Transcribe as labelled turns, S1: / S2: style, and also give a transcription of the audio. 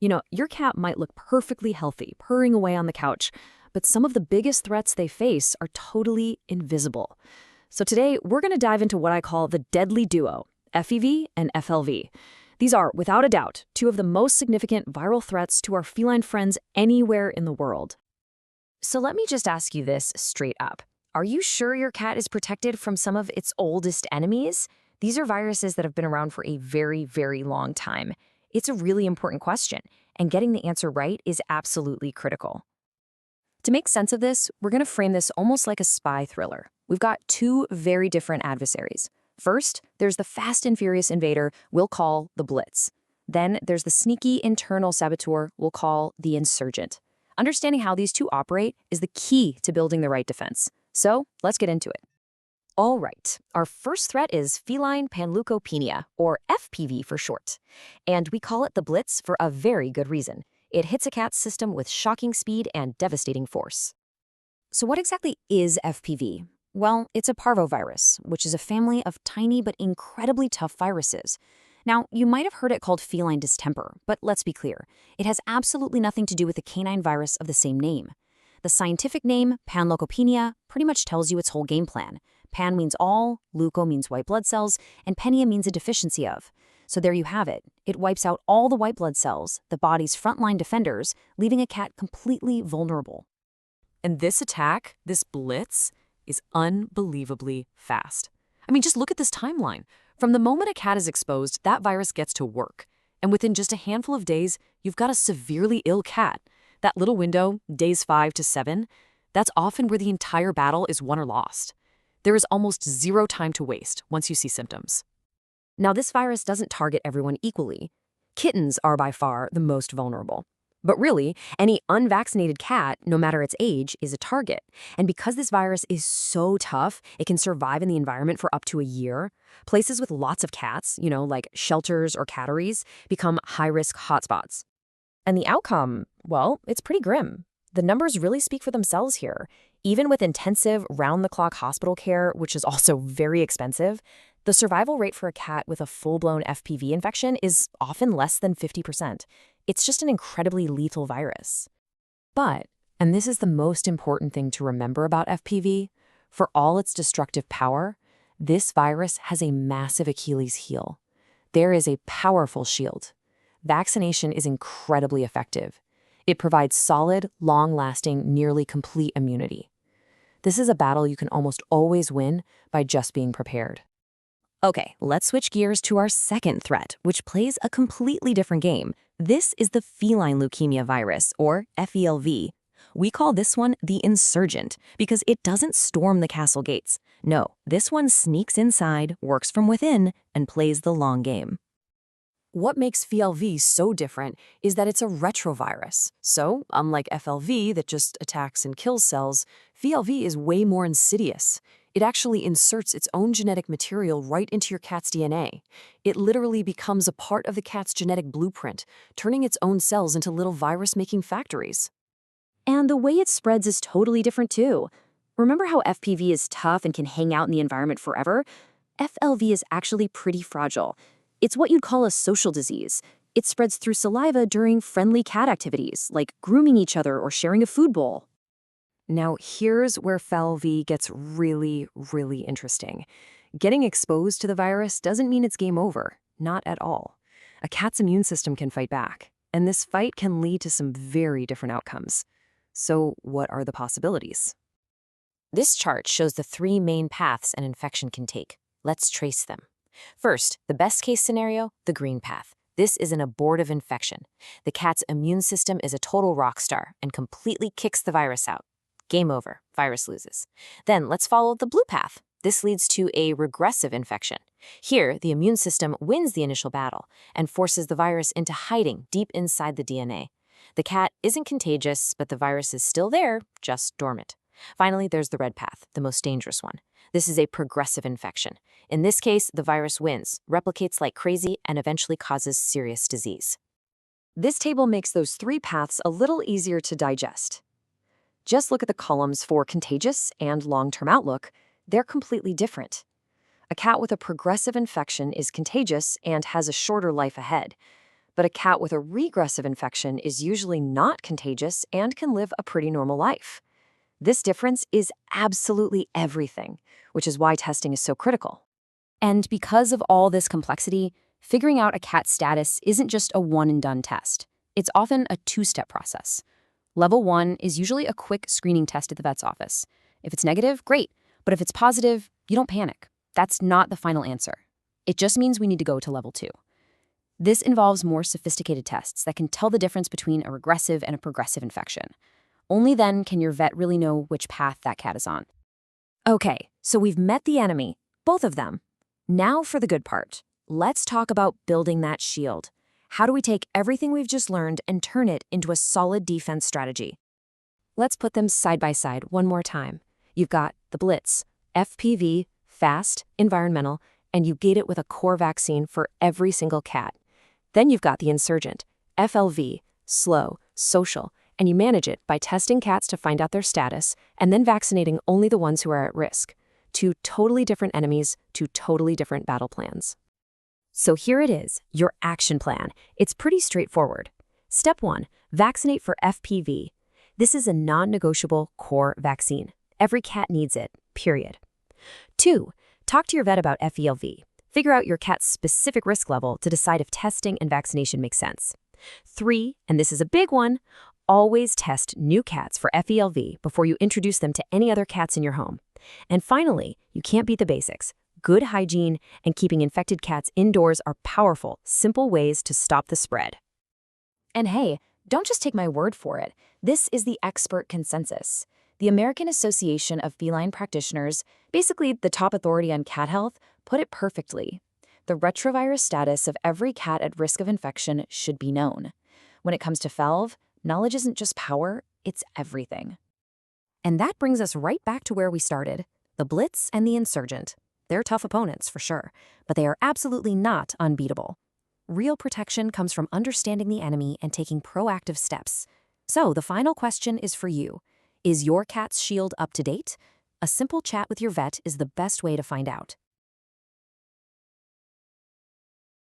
S1: Your cat might look perfectly healthy, purring away on the couch, but some of the biggest threats they face are totally invisible. So today, we're going to dive into what I call the Deadly Duo, FEV and FLV. These are, without a doubt, two of the most significant viral threats to our feline friends anywhere in the world.
S2: So let me just ask you this straight up. Are you sure your cat is protected from some of its oldest enemies? These are viruses that have been around for a very, very long time. It's a really important question, and getting the answer right is absolutely critical. To make sense of this, we're going to frame this almost like a spy thriller. We've got two very different adversaries. First, there's the fast and furious invader we'll call the Blitz. Then there's the sneaky internal saboteur we'll call the insurgent. Understanding how these two operate is the key to building the right defense. So let's get into it. All right, our first threat is Feline Panleukopenia, or FPV for short. And we call it the Blitz for a very good reason. It hits a cat's system with shocking speed and devastating force. So what exactly is FPV? Well, it's a parvovirus, which is a family of tiny but incredibly tough viruses. Now, you might have heard it called feline distemper, but let's be clear. It has absolutely nothing to do with the canine virus of the same name. The scientific name, Panleukopenia, pretty much tells you its whole game plan. Pan means all, leuko means white blood cells, and penia means a deficiency of. So there you have it. It wipes out all the white blood cells, the body's frontline defenders, leaving a cat completely vulnerable.
S1: And this attack, this blitz, is unbelievably fast. I mean, just look at this timeline. From the moment a cat is exposed, that virus gets to work. And within just a handful of days, you've got a severely ill cat. That little window, days 5 to 7, that's often where the entire battle is won or lost. There is almost zero time to waste once you see symptoms.
S2: Now, this virus doesn't target everyone equally. Kittens are by far the most vulnerable. But really, any unvaccinated cat, no matter its age, is a target. And because this virus is so tough, it can survive in the environment for up to a year. Places with lots of cats, like shelters or catteries, become high-risk hotspots. And the outcome, well, it's pretty grim. The numbers really speak for themselves here. Even with intensive, round-the-clock hospital care, which is also very expensive, the survival rate for a cat with a full-blown FPV infection is often less than 50%. It's just an incredibly lethal virus. But, and this is the most important thing to remember about FPV, for all its destructive power, this virus has a massive Achilles heel. There is a powerful shield. Vaccination is incredibly effective. It provides solid, long-lasting, nearly complete immunity. This is a battle you can almost always win by just being prepared. Okay, let's switch gears to our second threat, which plays a completely different game. This is the Feline Leukemia Virus, or FeLV. We call this one the insurgent because it doesn't storm the castle gates. No, this one sneaks inside, works from within, and plays the long game.
S1: What makes FeLV so different is that it's a retrovirus. So, unlike FLV that just attacks and kills cells, FeLV is way more insidious. It actually inserts its own genetic material right into your cat's DNA. It literally becomes a part of the cat's genetic blueprint, turning its own cells into little virus-making factories.
S2: And the way it spreads is totally different too. Remember how FPV is tough and can hang out in the environment forever? FLV is actually pretty fragile. It's what you'd call a social disease. It spreads through saliva during friendly cat activities, like grooming each other or sharing a food bowl.
S1: Now, here's where FeLV gets really, really interesting. Getting exposed to the virus doesn't mean it's game over. Not at all. A cat's immune system can fight back, and this fight can lead to some very different outcomes. So, what are the possibilities?
S2: This chart shows the 3 main paths an infection can take. Let's trace them. First, the best-case scenario, the green path. This is an abortive infection. The cat's immune system is a total rock star and completely kicks the virus out. Game over. Virus loses. Then let's follow the blue path. This leads to a regressive infection. Here, the immune system wins the initial battle and forces the virus into hiding deep inside the DNA. The cat isn't contagious, but the virus is still there, just dormant. Finally, there's the red path, the most dangerous one. This is a progressive infection. In this case, the virus wins, replicates like crazy, and eventually causes serious disease.
S1: This table makes those 3 paths a little easier to digest. Just look at the columns for contagious and long-term outlook. They're completely different. A cat with a progressive infection is contagious and has a shorter life ahead.
S2: But a cat with a regressive infection is usually not contagious and can live a pretty normal life. This difference is absolutely everything, which is why testing is so critical. And because of all this complexity, figuring out a cat's status isn't just a one-and-done test. It's often a two-step process. Level 1 is usually a quick screening test at the vet's office. If it's negative, great. But if it's positive, you don't panic. That's not the final answer. It just means we need to go to level 2. This involves more sophisticated tests that can tell the difference between a regressive and a progressive infection. Only then can your vet really know which path that cat is on. Okay, so we've met the enemy, both of them. Now for the good part. Let's talk about building that shield. How do we take everything we've just learned and turn it into a solid defense strategy? Let's put them side by side one more time. You've got the Blitz, FPV, fast, environmental, and you gate it with a core vaccine for every single cat. Then you've got the Insurgent, FLV, slow, social, and you manage it by testing cats to find out their status and then vaccinating only the ones who are at risk. Two totally different enemies, two totally different battle plans. So here it is, your action plan. It's pretty straightforward. Step 1, vaccinate for FPV. This is a non-negotiable core vaccine. Every cat needs it, period. 2, talk to your vet about FeLV. Figure out your cat's specific risk level to decide if testing and vaccination make sense. 3, and this is a big one, always test new cats for FeLV before you introduce them to any other cats in your home. And finally, you can't beat the basics. Good hygiene and keeping infected cats indoors are powerful, simple ways to stop the spread. And hey, don't just take my word for it. This is the expert consensus. The American Association of Feline Practitioners, basically the top authority on cat health, put it perfectly. The retrovirus status of every cat at risk of infection should be known. When it comes to FeLV, knowledge isn't just power, it's everything. And that brings us right back to where we started, the Blitz and the Insurgent. They're tough opponents, for sure, but they are absolutely not unbeatable. Real protection comes from understanding the enemy and taking proactive steps. So the final question is for you. Is your cat's shield up to date? A simple chat with your vet is the best way to find out.